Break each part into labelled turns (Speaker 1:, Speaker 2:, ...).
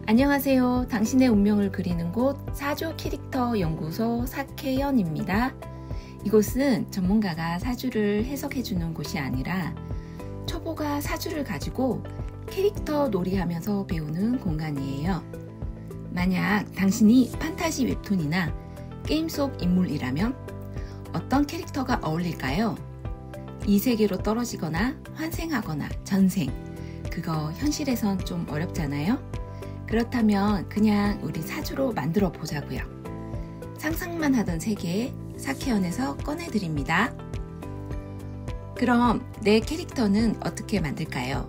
Speaker 1: 안녕하세요. 당신의 운명을 그리는 곳 사주 캐릭터 연구소 사케연입니다. 이곳은 전문가가 사주를 해석해주는 곳이 아니라 초보가 사주를 가지고 캐릭터 놀이하면서 배우는 공간이에요. 만약 당신이 판타지 웹툰이나 게임 속 인물이라면 어떤 캐릭터가 어울릴까요? 이 세계로 떨어지거나 환생하거나 전생, 그거 현실에선 좀 어렵잖아요? 그렇다면 그냥 우리 사주로 만들어 보자고요. 상상만 하던 세계 사케연에서 꺼내드립니다. 그럼 내 캐릭터는 어떻게 만들까요?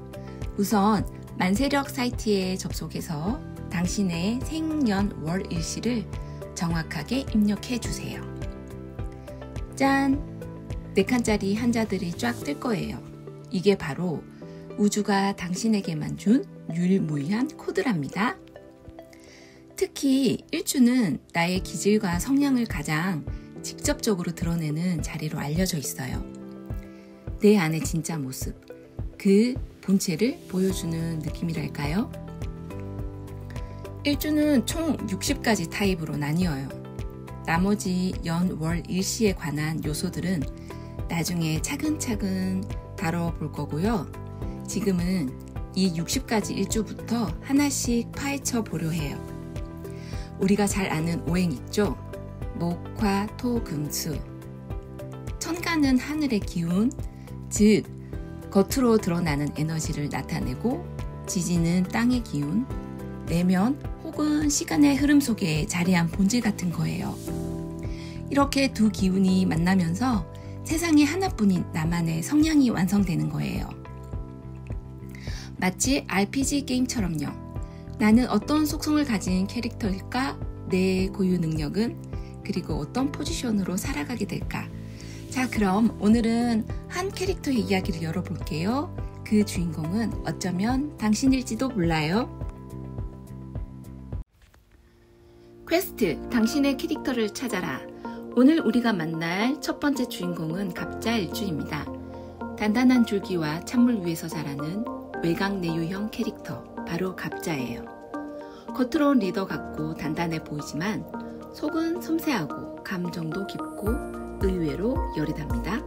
Speaker 1: 우선 만세력 사이트에 접속해서 당신의 생년 월 일시를 정확하게 입력해 주세요. 짠! 4칸짜리 한자들이 쫙 뜰 거예요. 이게 바로 우주가 당신에게만 준 유일무이한 코드랍니다. 특히 일주는 나의 기질과 성향을 가장 직접적으로 드러내는 자리로 알려져 있어요. 내 안의 진짜 모습, 그 본체를 보여주는 느낌이랄까요? 일주는 총 60가지 타입으로 나뉘어요. 나머지 연, 월, 일시에 관한 요소들은 나중에 차근차근 다뤄볼 거고요. 지금은 이 60가지 일주부터 하나씩 파헤쳐 보려 해요. 우리가 잘 아는 오행 있죠? 목, 화, 토, 금, 수. 천간은 하늘의 기운, 즉 겉으로 드러나는 에너지를 나타내고, 지지는 땅의 기운, 내면 혹은 시간의 흐름 속에 자리한 본질 같은 거예요. 이렇게 두 기운이 만나면서 세상에 하나뿐인 나만의 성향이 완성되는 거예요. 마치 RPG 게임처럼요. 나는 어떤 속성을 가진 캐릭터일까? 내 고유 능력은? 그리고 어떤 포지션으로 살아가게 될까? 자, 그럼 오늘은 한 캐릭터의 이야기를 열어볼게요. 그 주인공은 어쩌면 당신일지도 몰라요. 퀘스트, 당신의 캐릭터를 찾아라. 오늘 우리가 만날 첫 번째 주인공은 갑자일주입니다. 단단한 줄기와 찬물 위에서 자라는 외곽 내유형 캐릭터, 바로 갑자예요. 겉으로는 리더 같고 단단해 보이지만 속은 섬세하고 감정도 깊고 의외로 여리답니다.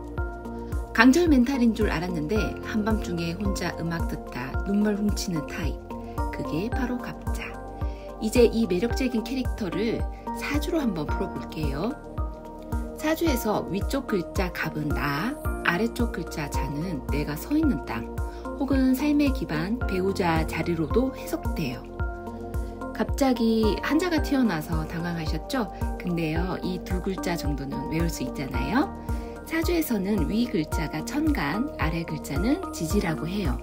Speaker 1: 강철 멘탈인 줄 알았는데 한밤중에 혼자 음악 듣다 눈물 훔치는 타입, 그게 바로 갑자. 이제 이 매력적인 캐릭터를 사주로 한번 풀어볼게요. 사주에서 위쪽 글자 갑은 나, 아래쪽 글자 자는 내가 서 있는 땅, 혹은 삶의 기반, 배우자 자리로도 해석돼요. 갑자기 한자가 튀어나와서 당황하셨죠? 근데요, 이 두 글자 정도는 외울 수 있잖아요. 사주에서는 위 글자가 천간, 아래 글자는 지지라고 해요.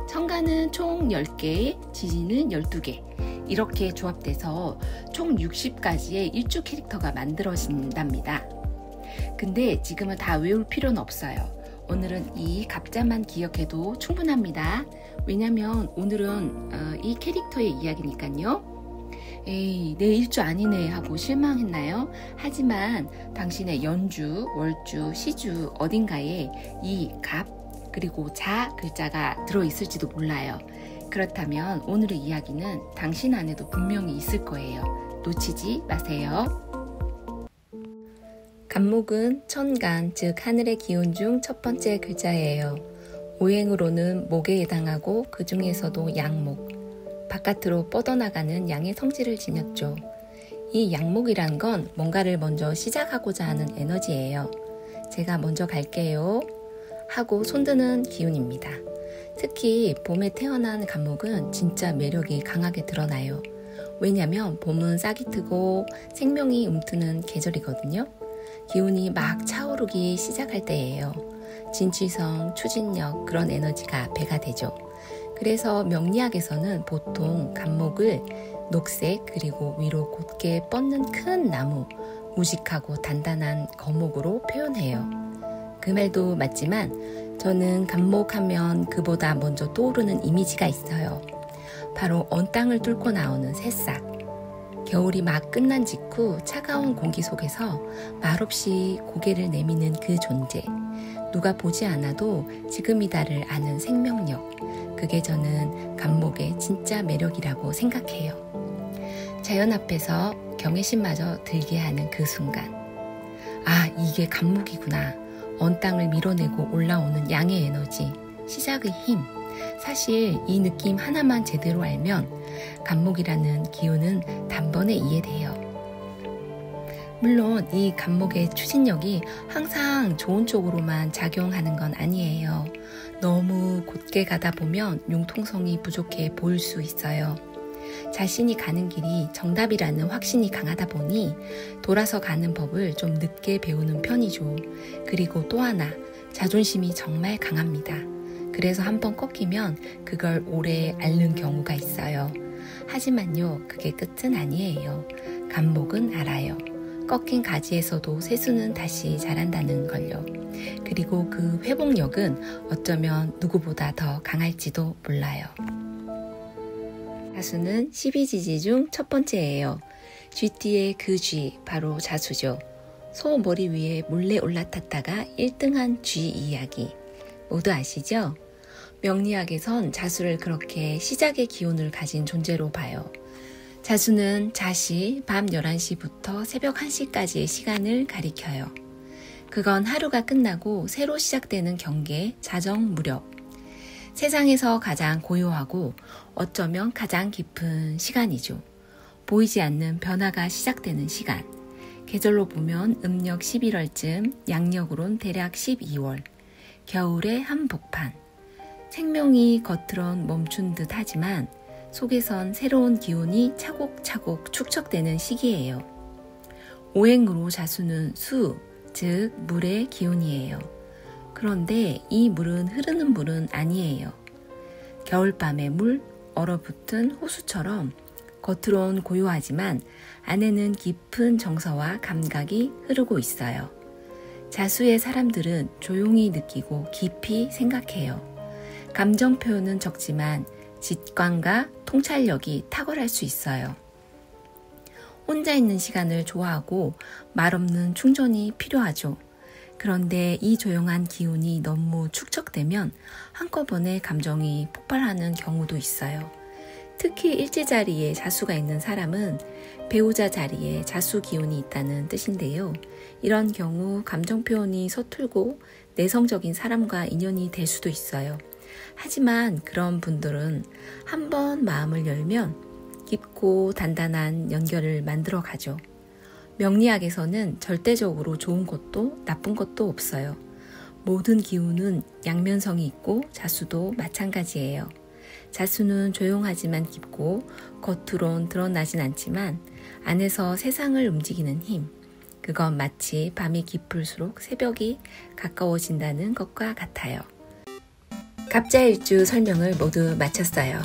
Speaker 1: 천간은 총 10개, 지지는 12개. 이렇게 조합돼서 총 60가지의 일주 캐릭터가 만들어진답니다. 근데 지금은 다 외울 필요는 없어요. 오늘은 이 갑자만 기억해도 충분합니다. 왜냐면 오늘은 이 캐릭터의 이야기니까요. 에이, 내 일주 아니네 하고 실망했나요? 하지만 당신의 연주, 월주, 시주 어딘가에 이 갑 그리고 자 글자가 들어있을지도 몰라요. 그렇다면 오늘의 이야기는 당신 안에도 분명히 있을 거예요. 놓치지 마세요. 갑목은 천간, 즉 하늘의 기운 중 첫 번째 글자예요. 오행으로는 목에 해당하고 그 중에서도 양목, 바깥으로 뻗어나가는 양의 성질을 지녔죠. 이 양목이란 건 뭔가를 먼저 시작하고자 하는 에너지예요. 제가 먼저 갈게요 하고 손드는 기운입니다. 특히 봄에 태어난 갑목은 진짜 매력이 강하게 드러나요. 왜냐면 봄은 싹이 트고 생명이 움트는 계절이거든요. 기운이 막 차오르기 시작할 때예요. 진취성, 추진력, 그런 에너지가 배가 되죠. 그래서 명리학에서는 보통 갑목을 녹색 그리고 위로 곧게 뻗는 큰 나무, 우직하고 단단한 거목으로 표현해요. 그 말도 맞지만 저는 갑목하면 그보다 먼저 떠오르는 이미지가 있어요. 바로 언 땅을 뚫고 나오는 새싹. 겨울이 막 끝난 직후 차가운 공기 속에서 말없이 고개를 내미는 그 존재. 누가 보지 않아도 지금이다를 아는 생명력. 그게 저는 감목의 진짜 매력이라고 생각해요. 자연 앞에서 경외심마저 들게 하는 그 순간, 아, 이게 감목이구나. 언 땅을 밀어내고 올라오는 양의 에너지, 시작의 힘. 사실 이 느낌 하나만 제대로 알면 감목이라는 기운은 단번에 이해돼요. 물론 이 감목의 추진력이 항상 좋은 쪽으로만 작용하는 건 아니에요. 너무 곧게 가다 보면 융통성이 부족해 보일 수 있어요. 자신이 가는 길이 정답이라는 확신이 강하다 보니 돌아서 가는 법을 좀 늦게 배우는 편이죠. 그리고 또 하나, 자존심이 정말 강합니다. 그래서 한번 꺾이면 그걸 오래 앓는 경우가 있어요. 하지만요, 그게 끝은 아니에요. 감목은 알아요. 꺾인 가지에서도 새수는 다시 자란다는 걸요. 그리고 그 회복력은 어쩌면 누구보다 더 강할지도 몰라요. 자수는 12지지 중 첫 번째예요. 쥐띠의 그 쥐, 바로 자수죠. 소 머리 위에 몰래 올라탔다가 1등한 쥐 이야기. 모두 아시죠? 명리학에선 자수를 그렇게 시작의 기운을 가진 존재로 봐요. 자수는 자시 밤 11시부터 새벽 1시까지의 시간을 가리켜요. 그건 하루가 끝나고 새로 시작되는 경계, 자정 무렵. 세상에서 가장 고요하고 어쩌면 가장 깊은 시간이죠. 보이지 않는 변화가 시작되는 시간. 계절로 보면 음력 11월쯤, 양력으론 대략 12월. 겨울의 한복판. 생명이 겉으론 멈춘 듯 하지만 속에선 새로운 기운이 차곡차곡 축적되는 시기예요. 오행으로 자수는 수, 즉 물의 기운이에요. 그런데 이 물은 흐르는 물은 아니에요. 겨울밤의 물, 얼어붙은 호수처럼 겉으론 고요하지만 안에는 깊은 정서와 감각이 흐르고 있어요. 자수의 사람들은 조용히 느끼고 깊이 생각해요. 감정 표현은 적지만 직관과 통찰력이 탁월할 수 있어요. 혼자 있는 시간을 좋아하고 말없는 충전이 필요하죠. 그런데 이 조용한 기운이 너무 축적되면 한꺼번에 감정이 폭발하는 경우도 있어요. 특히 일지자리에 자수가 있는 사람은 배우자 자리에 자수 기운이 있다는 뜻인데요. 이런 경우 감정 표현이 서툴고 내성적인 사람과 인연이 될 수도 있어요. 하지만 그런 분들은 한번 마음을 열면 깊고 단단한 연결을 만들어 가죠. 명리학에서는 절대적으로 좋은 것도 나쁜 것도 없어요. 모든 기운은 양면성이 있고 자수도 마찬가지예요. 자수는 조용하지만 깊고 겉으론 드러나진 않지만 안에서 세상을 움직이는 힘. 그건 마치 밤이 깊을수록 새벽이 가까워진다는 것과 같아요. 갑자일주 설명을 모두 마쳤어요.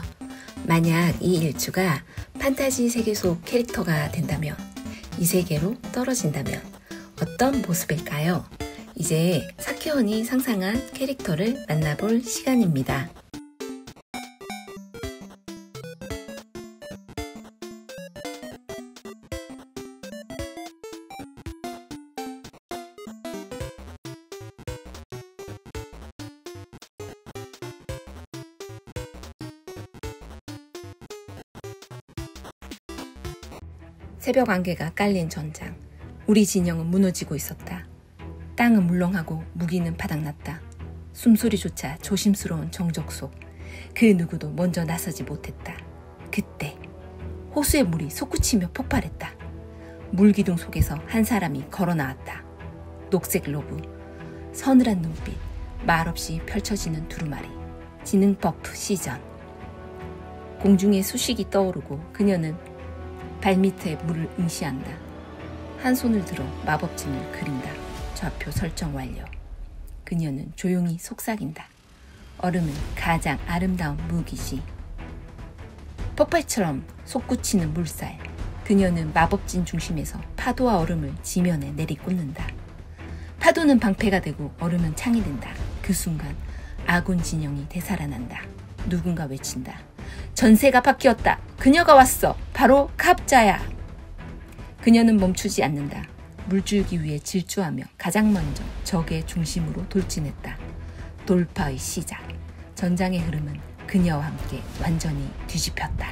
Speaker 1: 만약 이 일주가 판타지 세계 속 캐릭터가 된다면, 이 세계로 떨어진다면 어떤 모습일까요? 이제 사케온이 상상한 캐릭터를 만나볼 시간입니다. 새벽 안개가 깔린 전장. 우리 진영은 무너지고 있었다. 땅은 물렁하고 무기는 바닥났다. 숨소리조차 조심스러운 정적 속 그 누구도 먼저 나서지 못했다. 그때 호수의 물이 솟구치며 폭발했다. 물기둥 속에서 한 사람이 걸어 나왔다. 녹색 로브, 서늘한 눈빛, 말없이 펼쳐지는 두루마리, 지능 버프 시전. 공중에 수식이 떠오르고 그녀는 발밑에 물을 응시한다. 한 손을 들어 마법진을 그린다. 좌표 설정 완료. 그녀는 조용히 속삭인다. 얼음은 가장 아름다운 무기지. 폭발처럼 솟구치는 물살. 그녀는 마법진 중심에서 파도와 얼음을 지면에 내리꽂는다. 파도는 방패가 되고 얼음은 창이 된다. 그 순간 아군 진영이 되살아난다. 누군가 외친다. 전세가 바뀌었다. 그녀가 왔어. 바로 갑자야. 그녀는 멈추지 않는다. 물줄기 위에 질주하며 가장 먼저 적의 중심으로 돌진했다. 돌파의 시작. 전장의 흐름은 그녀와 함께 완전히 뒤집혔다.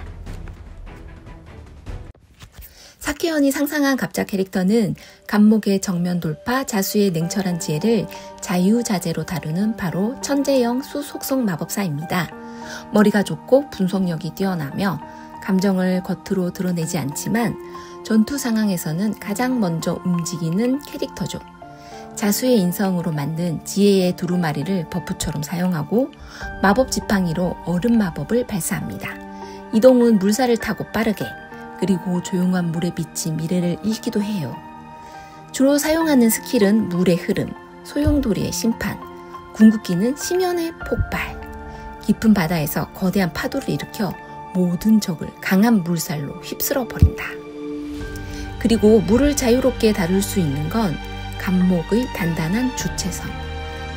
Speaker 1: 사케연이 상상한 갑자 캐릭터는 간목의 정면 돌파, 자수의 냉철한 지혜를 자유자재로 다루는 바로 천재형 수속성 마법사입니다. 머리가 좁고 분석력이 뛰어나며 감정을 겉으로 드러내지 않지만 전투 상황에서는 가장 먼저 움직이는 캐릭터죠. 자수의 인성으로 만든 지혜의 두루마리를 버프처럼 사용하고 마법 지팡이로 얼음 마법을 발사합니다. 이동은 물살을 타고 빠르게, 그리고 조용한 물에 비친 미래를 읽기도 해요. 주로 사용하는 스킬은 물의 흐름, 소용돌이의 심판, 궁극기는 심연의 폭발. 깊은 바다에서 거대한 파도를 일으켜 모든 적을 강한 물살로 휩쓸어 버린다. 그리고 물을 자유롭게 다룰 수 있는 건 간목의 단단한 주체성,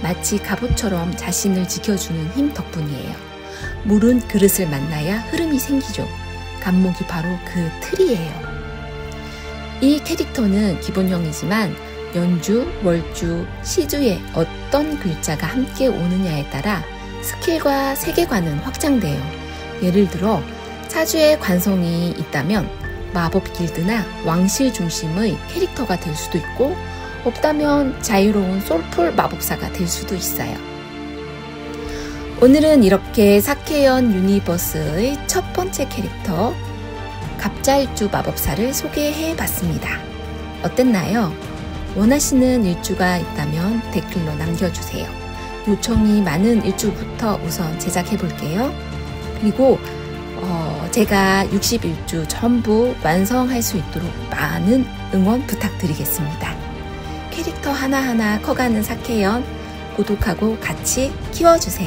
Speaker 1: 마치 갑옷처럼 자신을 지켜주는 힘 덕분이에요. 물은 그릇을 만나야 흐름이 생기죠. 간목이 바로 그 틀이에요. 이 캐릭터는 기본형이지만 연주, 월주, 시주에 어떤 글자가 함께 오느냐에 따라 스킬과 세계관은 확장돼요. 예를 들어 사주에 관성이 있다면 마법 길드나 왕실 중심의 캐릭터가 될 수도 있고, 없다면 자유로운 솔풀 마법사가 될 수도 있어요. 오늘은 이렇게 사케연 유니버스의 첫 번째 캐릭터 갑자일주 마법사를 소개해 봤습니다. 어땠나요? 원하시는 일주가 있다면 댓글로 남겨주세요. 요청이 많은 일주부터 우선 제작해 볼게요. 그리고 제가 61주 전부 완성할 수 있도록 많은 응원 부탁드리겠습니다. 캐릭터 하나하나 커가는 사케연, 구독하고 같이 키워주세요.